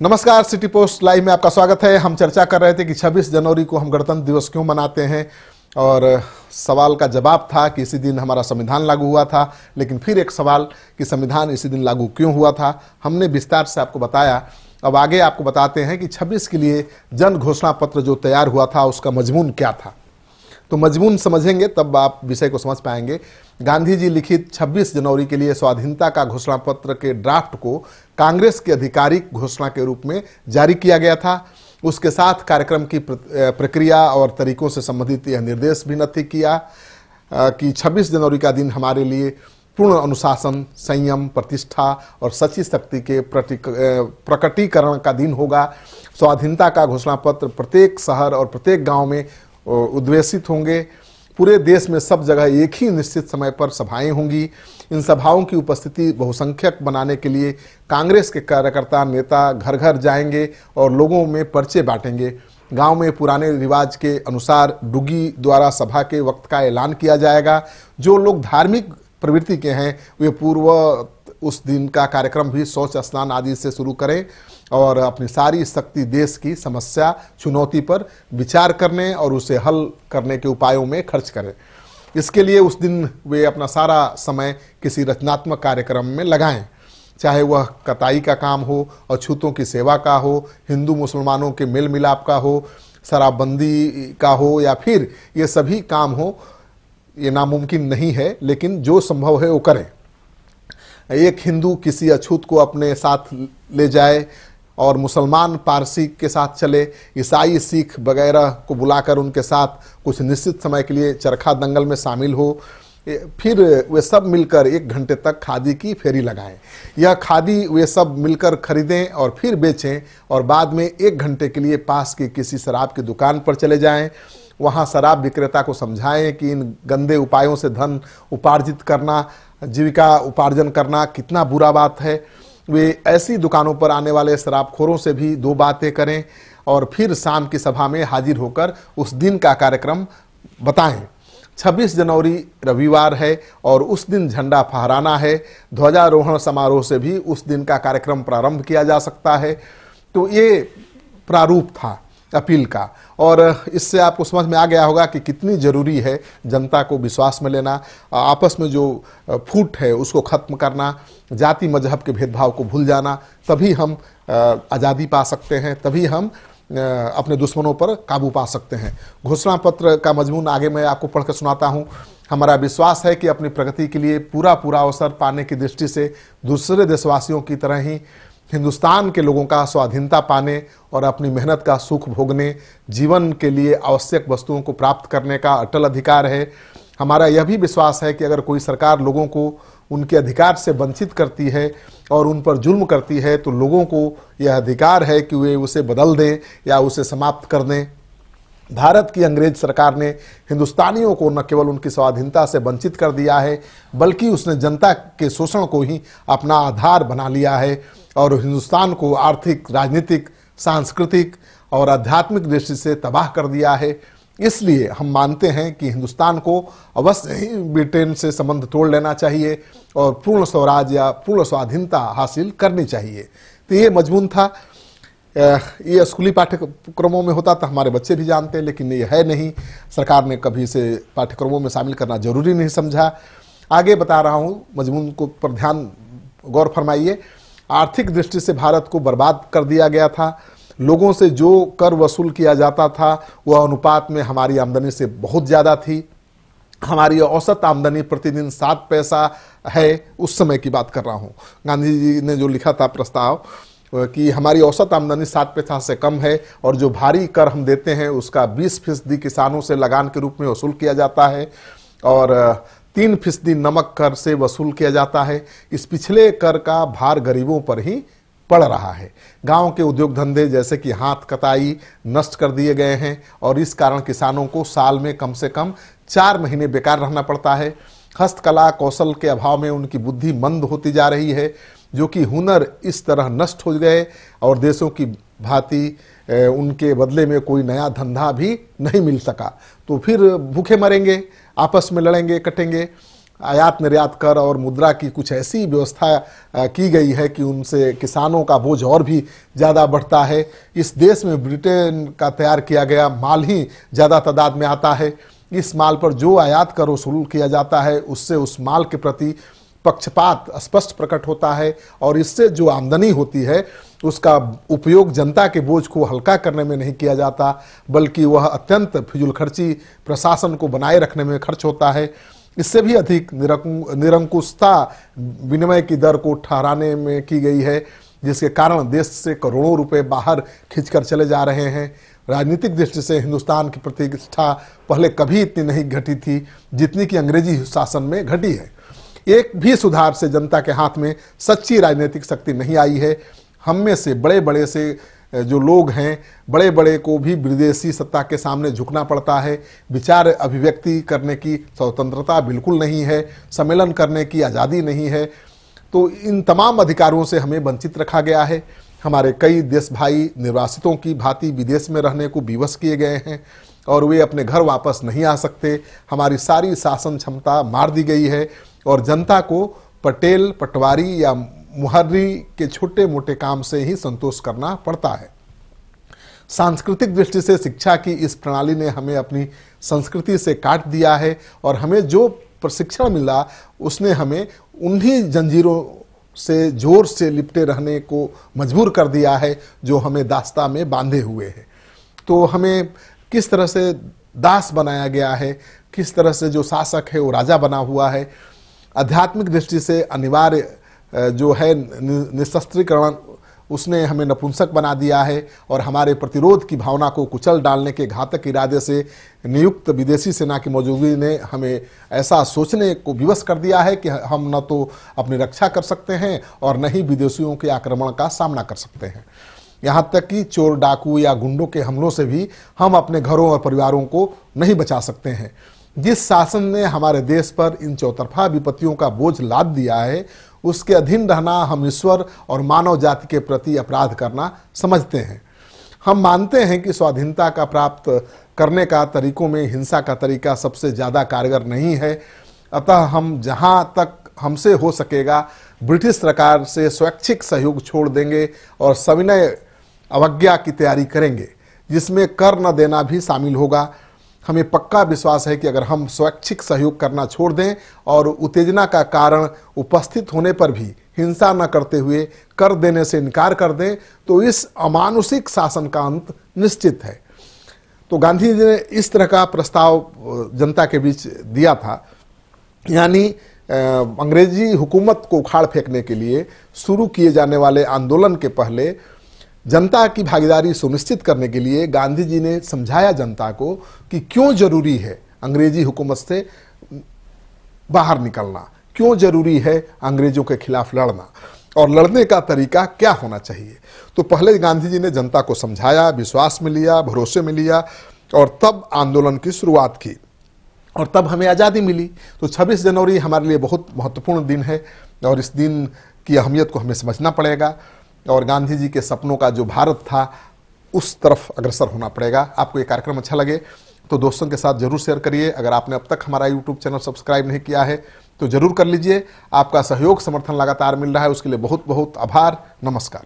नमस्कार, city post live में आपका स्वागत है। हम चर्चा कर रहे थे कि 26 जनवरी को हम गणतंत्र दिवस क्यों मनाते हैं और सवाल का जवाब था कि इसी दिन हमारा संविधान लागू हुआ था। लेकिन फिर एक सवाल कि संविधान इसी दिन लागू क्यों हुआ था, हमने विस्तार से आपको बताया। अब आगे आपको बताते हैं कि 26 के लिए जन घोषणा पत्र जो तैयार हुआ था उसका मजमून क्या था। तो मजमून समझेंगे तब आप विषय को समझ पाएंगे। गांधी जी लिखित 26 जनवरी के लिए स्वाधीनता का घोषणा पत्र के ड्राफ्ट को कांग्रेस की आधिकारिक घोषणा के रूप में जारी किया गया था। उसके साथ कार्यक्रम की प्रक्रिया और तरीकों से संबंधित यह निर्देश भी नथी किया कि 26 जनवरी का दिन हमारे लिए पूर्ण अनुशासन, संयम, प्रतिष्ठा और सच्ची शक्ति के प्रकटीकरण का दिन होगा। स्वाधीनता का घोषणा पत्र प्रत्येक शहर और प्रत्येक गांव में उद्वेशित होंगे। पूरे देश में सब जगह एक ही निश्चित समय पर सभाएं होंगी। इन सभाओं की उपस्थिति बहुसंख्यक बनाने के लिए कांग्रेस के कार्यकर्ता नेता घर घर जाएंगे और लोगों में पर्चे बांटेंगे। गांव में पुराने रिवाज के अनुसार डुगी द्वारा सभा के वक्त का ऐलान किया जाएगा। जो लोग धार्मिक प्रवृत्ति के हैं वे पूर्व उस दिन का कार्यक्रम भी शौच स्नान आदि से शुरू करें और अपनी सारी शक्ति देश की समस्या, चुनौती पर विचार करने और उसे हल करने के उपायों में खर्च करें। इसके लिए उस दिन वे अपना सारा समय किसी रचनात्मक कार्यक्रम में लगाएं, चाहे वह कताई का काम हो, अछूतों की सेवा का हो, हिंदू मुसलमानों के मेल मिलाप का हो, शराबबंदी का हो या फिर ये सभी काम हो। ये नामुमकिन नहीं है, लेकिन जो संभव है वो करें। एक हिंदू किसी अछूत को अपने साथ ले जाए और मुसलमान पारसी के साथ चले, ईसाई सिख वगैरह को बुलाकर उनके साथ कुछ निश्चित समय के लिए चरखा दंगल में शामिल हो। फिर वे सब मिलकर 1 घंटे तक खादी की फेरी लगाएं। यह खादी वे सब मिलकर खरीदें और फिर बेचें और बाद में 1 घंटे के लिए पास की किसी शराब की दुकान पर चले जाएं। वहाँ शराब विक्रेता को समझाएं कि इन गंदे उपायों से धन उपार्जित करना, जीविका उपार्जन करना कितना बुरा बात है। वे ऐसी दुकानों पर आने वाले शराबखोरों से भी 2 बातें करें और फिर शाम की सभा में हाजिर होकर उस दिन का कार्यक्रम बताएं। 26 जनवरी रविवार है और उस दिन झंडा फहराना है। ध्वजारोहण समारोह से भी उस दिन का कार्यक्रम प्रारंभ किया जा सकता है। तो ये प्रारूप था अपील का और इससे आपको समझ में आ गया होगा कि कितनी ज़रूरी है जनता को विश्वास में लेना, आपस में जो फूट है उसको ख़त्म करना, जाति मजहब के भेदभाव को भूल जाना। तभी हम आज़ादी पा सकते हैं, तभी हम अपने दुश्मनों पर काबू पा सकते हैं। घोषणा पत्र का मजमून आगे मैं आपको पढ़ कर सुनाता हूँ। हमारा विश्वास है कि अपनी प्रगति के लिए पूरा अवसर पाने की दृष्टि से दूसरे देशवासियों की तरह ही हिंदुस्तान के लोगों का स्वाधीनता पाने और अपनी मेहनत का सुख भोगने, जीवन के लिए आवश्यक वस्तुओं को प्राप्त करने का अटल अधिकार है। हमारा यह भी विश्वास है कि अगर कोई सरकार लोगों को उनके अधिकार से वंचित करती है और उन पर जुल्म करती है तो लोगों को यह अधिकार है कि वे उसे बदल दें या उसे समाप्त कर दें। भारत की अंग्रेज सरकार ने हिंदुस्तानियों को न केवल उनकी स्वाधीनता से वंचित कर दिया है बल्कि उसने जनता के शोषण को ही अपना आधार बना लिया है और हिंदुस्तान को आर्थिक, राजनीतिक, सांस्कृतिक और आध्यात्मिक दृष्टि से तबाह कर दिया है। इसलिए हम मानते हैं कि हिंदुस्तान को अवश्य ही ब्रिटेन से संबंध तोड़ लेना चाहिए और पूर्ण स्वराज या पूर्ण स्वाधीनता हासिल करनी चाहिए। तो ये मजमून था। ये स्कूली पाठ्यक्रमों में होता था, हमारे बच्चे भी जानते हैं, लेकिन ये है नहीं। सरकार ने कभी इसे पाठ्यक्रमों में शामिल करना जरूरी नहीं समझा। आगे बता रहा हूँ, मजमून को पर ध्यान गौर फरमाइए। आर्थिक दृष्टि से भारत को बर्बाद कर दिया गया था। लोगों से जो कर वसूल किया जाता था वह अनुपात में हमारी आमदनी से बहुत ज़्यादा थी। हमारी औसत आमदनी प्रतिदिन 7 पैसा है, उस समय की बात कर रहा हूँ। गांधी जी ने जो लिखा था प्रस्ताव कि हमारी औसत आमदनी 7 पैसा से कम है और जो भारी कर हम देते हैं उसका 20% किसानों से लगान के रूप में वसूल किया जाता है और 3% नमक कर से वसूल किया जाता है। इस पिछले कर का भार गरीबों पर ही पड़ रहा है। गांव के उद्योग धंधे जैसे कि हाथ कताई नष्ट कर दिए गए हैं और इस कारण किसानों को साल में कम से कम 4 महीने बेकार रहना पड़ता है। हस्तकला कौशल के अभाव में उनकी बुद्धि मंद होती जा रही है, जो कि हुनर इस तरह नष्ट हो गए और देशों की भांति उनके बदले में कोई नया धंधा भी नहीं मिल सका। तो फिर भूखे मरेंगे, आपस में लड़ेंगे, कटेंगे। आयात निर्यात कर और मुद्रा की कुछ ऐसी व्यवस्था की गई है कि उनसे किसानों का बोझ और भी ज़्यादा बढ़ता है। इस देश में ब्रिटेन का तैयार किया गया माल ही ज़्यादा तादाद में आता है। इस माल पर जो आयात कर वसूल किया जाता है उससे उस माल के प्रति पक्षपात स्पष्ट प्रकट होता है और इससे जो आमदनी होती है उसका उपयोग जनता के बोझ को हल्का करने में नहीं किया जाता, बल्कि वह अत्यंत फिजूलखर्ची प्रशासन को बनाए रखने में खर्च होता है। इससे भी अधिक निरंकुशता विनिमय की दर को ठहराने में की गई है, जिसके कारण देश से करोड़ों रुपए बाहर खींचकर चले जा रहे हैं। राजनीतिक दृष्टि से हिंदुस्तान की प्रतिष्ठा पहले कभी इतनी नहीं घटी थी जितनी कि अंग्रेजी शासन में घटी है। एक भी सुधार से जनता के हाथ में सच्ची राजनीतिक शक्ति नहीं आई है। हम में से बड़े बड़े से जो लोग हैं, बड़े बड़े को भी विदेशी सत्ता के सामने झुकना पड़ता है। विचार अभिव्यक्ति करने की स्वतंत्रता बिल्कुल नहीं है, सम्मेलन करने की आज़ादी नहीं है। तो इन तमाम अधिकारों से हमें वंचित रखा गया है। हमारे कई देश भाई निर्वासितों की भांति विदेश में रहने को विवश किए गए हैं और वे अपने घर वापस नहीं आ सकते। हमारी सारी शासन क्षमता मार दी गई है और जनता को पटेल, पटवारी या मुहर्री के छोटे मोटे काम से ही संतोष करना पड़ता है। सांस्कृतिक दृष्टि से शिक्षा की इस प्रणाली ने हमें अपनी संस्कृति से काट दिया है और हमें जो प्रशिक्षण मिला उसने हमें उन्हीं जंजीरों से जोर से लिपटे रहने को मजबूर कर दिया है जो हमें दास्ता में बांधे हुए है। तो हमें किस तरह से दास बनाया गया है, किस तरह से जो शासक है वो राजा बना हुआ है। आध्यात्मिक दृष्टि से अनिवार्य जो है निशस्त्रीकरण उसने हमें नपुंसक बना दिया है और हमारे प्रतिरोध की भावना को कुचल डालने के घातक इरादे से नियुक्त विदेशी सेना की मौजूदगी ने हमें ऐसा सोचने को विवश कर दिया है कि हम न तो अपनी रक्षा कर सकते हैं और न ही विदेशियों के आक्रमण का सामना कर सकते हैं। यहाँ तक कि चोर डाकू या गुंडों के हमलों से भी हम अपने घरों और परिवारों को नहीं बचा सकते हैं। जिस शासन ने हमारे देश पर इन चौतरफा विपत्तियों का बोझ लाद दिया है उसके अधीन रहना हम ईश्वर और मानव जाति के प्रति अपराध करना समझते हैं। हम मानते हैं कि स्वाधीनता का प्राप्त करने का तरीकों में हिंसा का तरीका सबसे ज़्यादा कारगर नहीं है। अतः हम जहाँ तक हमसे हो सकेगा ब्रिटिश सरकार से स्वैच्छिक सहयोग छोड़ देंगे और सविनय अवज्ञा की तैयारी करेंगे, जिसमें कर न देना भी शामिल होगा। हमें पक्का विश्वास है कि अगर हम स्वैच्छिक सहयोग करना छोड़ दें और उत्तेजना का कारण उपस्थित होने पर भी हिंसा न करते हुए कर देने से इनकार कर दें तो इस अमानुषिक शासन का अंत निश्चित है। तो गांधी जी ने इस तरह का प्रस्ताव जनता के बीच दिया था, यानी अंग्रेजी हुकूमत को उखाड़ फेंकने के लिए शुरू किए जाने वाले आंदोलन के पहले जनता की भागीदारी सुनिश्चित करने के लिए गांधी जी ने समझाया जनता को कि क्यों जरूरी है अंग्रेजी हुकूमत से बाहर निकलना, क्यों जरूरी है अंग्रेजों के खिलाफ लड़ना और लड़ने का तरीका क्या होना चाहिए। तो पहले गांधी जी ने जनता को समझाया, विश्वास में लिया, भरोसे में लिया और तब आंदोलन की शुरुआत की और तब हमें आज़ादी मिली। तो 26 जनवरी हमारे लिए बहुत महत्वपूर्ण दिन है और इस दिन की अहमियत को हमें समझना पड़ेगा और गांधी जी के सपनों का जो भारत था उस तरफ अग्रसर होना पड़ेगा। आपको ये कार्यक्रम अच्छा लगे तो दोस्तों के साथ जरूर शेयर करिए। अगर आपने अब तक हमारा यूट्यूब चैनल सब्सक्राइब नहीं किया है तो जरूर कर लीजिए। आपका सहयोग समर्थन लगातार मिल रहा है, उसके लिए बहुत बहुत आभार। नमस्कार।